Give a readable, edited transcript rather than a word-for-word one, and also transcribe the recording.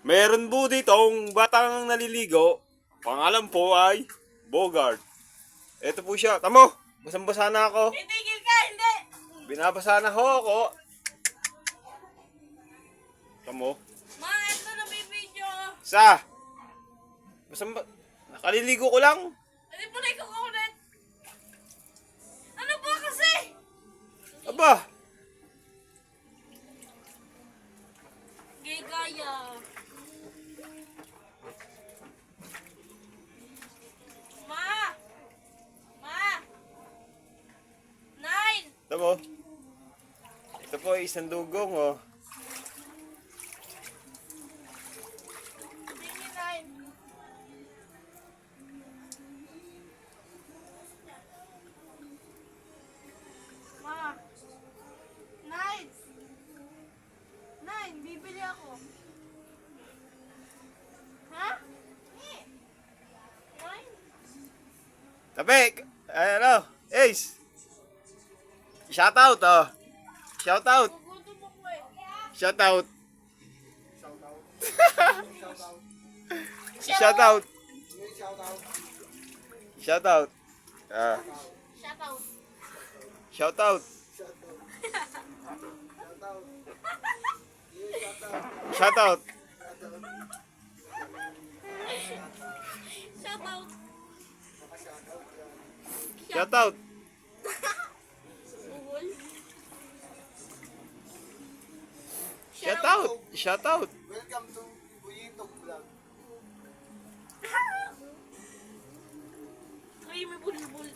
Meron po ditong batang naliligo. Pangalan po ay Bogart. Ito po siya. Tamo, basang-basa na ako. Titigil ka, hindi! Binabasa na ho ako. Tamo. Ma, ito na may video. Sa. Nakaliligo ko lang. Hindi po na ikukulit. Ano ba kasi? Aba. Gigaya. Ma! Ma! 9! Tamo. Ito po ay isang dugong oh. Tingin 9. Ma! 9! 9! Bibili ako. Ha? 9? Tapik. Ano? Ace. Shout out oh. Shout out. Gugutom ako eh. Shout out. Shout out. Shout out. Ah, Shout out. shout out. Shout out. Shout out. Shout out. Google. Shout out. Shout out. Welcome to Buyitog Vlog. Ay, may bulbul.